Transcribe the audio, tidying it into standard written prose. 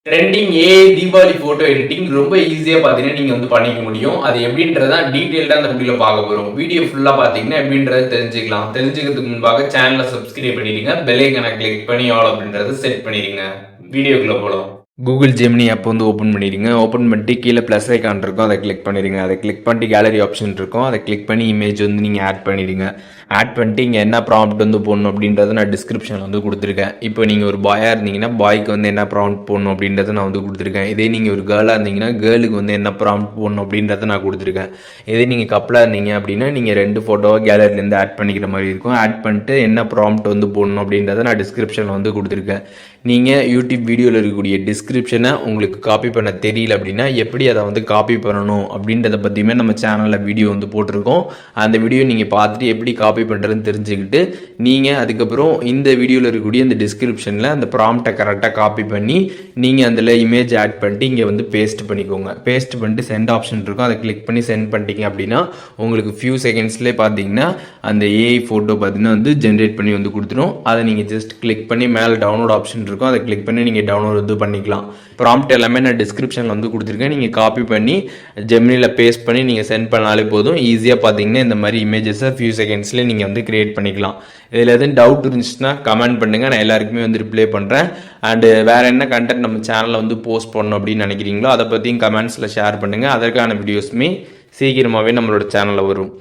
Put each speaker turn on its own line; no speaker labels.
Trending Deepavali photo editing ரொம்ப ஈஸியா பார்த்தீங்கன்னா, நீங்க வந்து பண்ணிக்க முடியும். அது எப்படின்றத டீட்டெயில்டா அந்த வீடியோல பார்க்க போறோம். வீடியோ ஃபுல்லா பார்த்தீங்கன்னா, எப்படின்றத தெரிஞ்சுக்கலாம். தெரிஞ்சுக்கிறதுக்கு முன்பாக சேனலை சப்ஸ்கிரைப் பண்ணிடுங்க. பெல் ஐகானை கிளிக் பண்ணி ஆல் அப்படின்றத செட் பண்ணிடுங்க. வீடியோக்குள்ள போலாம். கூகுள் ஜெமினி ஆப் வந்து ஓப்பன் பண்ணிடுங்க. ஓப்பன் பண்ணிட்டு கீழே ப்ளஸ் ஐக்கான் இருக்கும், அதை கிளிக் பண்ணிடுங்க. அதை கிளிக் பண்ணிட்டு கேலரி ஆப்ஷன் இருக்கும், அதை கிளிக் பண்ணி இமேஜ் வந்து நீங்கள் ஆட் பண்ணிடுங்க. ஆட் பண்ணிட்டு இங்கே என்ன ப்ராம்ப்ட் வந்து போடணும் அப்படின்றத நான் டிஸ்கிரிப்ஷனில் வந்து கொடுத்துருக்கேன். இப்போ நீங்கள் ஒரு பாயாக இருந்தீங்கன்னா பாய்க்கு வந்து என்ன ப்ராம்ப்ட் போடணும் அப்படின்றத நான் வந்து கொடுத்துருக்கேன். இதே நீங்கள் ஒரு கேர்ளாக இருந்தீங்கன்னா கேர்ளுக்கு வந்து என்ன ப்ராம்ப்ட் போடணும் அப்படின்றத நான் கொடுத்துருக்கேன். இதே நீங்கள் கப்பலாக இருந்தீங்க அப்படின்னா நீங்கள் 2 ஃபோட்டோவை கேலரிலேருந்து ஆட் பண்ணிக்கிற மாதிரி இருக்கும். ஆட் பண்ணிட்டு என்ன ப்ராம்ப்ட் வந்து போடணும் அப்படின்றத நான் டிஸ்கிரிப்ஷனில் வந்து கொடுத்துருக்கேன். நீங்கள் யூடியூப் வீடியோவில் இருக்கக்கூடிய டிஸ்கிரிப்ஷனை உங்களுக்கு காப்பி பண்ண தெரியல அப்படின்னா எப்படி அதை வந்து காப்பி பண்ணணும் அப்படின்றத பற்றியுமே நம்ம சேனலில் வீடியோ வந்து போட்டிருக்கோம். அந்த வீடியோ நீங்கள் பார்த்துட்டு எப்படி காப்பி பண்ணுறதுன்னு தெரிஞ்சுக்கிட்டு நீங்கள் அதுக்கப்புறம் இந்த வீடியோவில் இருக்கக்கூடிய இந்த டிஸ்கிரிப்ஷனில் அந்த ப்ராம்ப்டை கரெக்டாக காப்பி பண்ணி நீங்கள் அதில் இமேஜ் ஆட் பண்ணிட்டு இங்கே வந்து பேஸ்ட் பண்ணிக்கோங்க. பேஸ்ட் பண்ணிட்டு சென்ட் ஆப்ஷன் இருக்கும், அதை கிளிக் பண்ணி சென்ட் பண்ணிட்டீங்க அப்படின்னா உங்களுக்கு ஃபியூ செகண்ட்ஸ்லேயே பார்த்தீங்கன்னா அந்த ஏஐ ஃபோட்டோ பார்த்தீங்கன்னா வந்து ஜென்ரேட் பண்ணி வந்து கொடுத்துரும். அதை நீங்கள் ஜஸ்ட் கிளிக் பண்ணி மேலே டவுன்லோட் ஆப்ஷன் இருக்கும், அதை கிளிக் பண்ணி நீங்கள் டவுன்லோட் வந்து பண்ணிக்கலாம். ப்ராம்ப்ட் எல்லாமே நான் டிஸ்கிரிப்ஷனில் வந்து கொடுத்துருக்கேன். நீங்கள் காப்பி பண்ணி ஜெமினியில் பேஸ்ட் பண்ணி நீங்கள் சென்ட் பண்ணாலே போதும். ஈஸியாக பார்த்தீங்கன்னா இந்த மாதிரி இமேஜஸை ஃபியூ செகண்ட்ஸ்லேயே நீங்கள் வந்து கிரியேட் பண்ணிக்கலாம். இதில் எதுவும் டவுட் இருந்துச்சுன்னா கமெண்ட் பண்ணுங்கள், நான் எல்லாருக்குமே வந்து ரிப்ளை பண்ணுறேன். அண்டு வேறு என்ன கண்டென்ட் நம்ம சேனலில் வந்து போஸ்ட் பண்ணணும் அப்படின்னு நினைக்கிறீங்களோ அதை பற்றியும் கமெண்ட்ஸில் ஷேர் பண்ணுங்கள். அதற்கான வீடியோஸுமே சீக்கிரமாகவே நம்மளோட சேனலில் வரும்.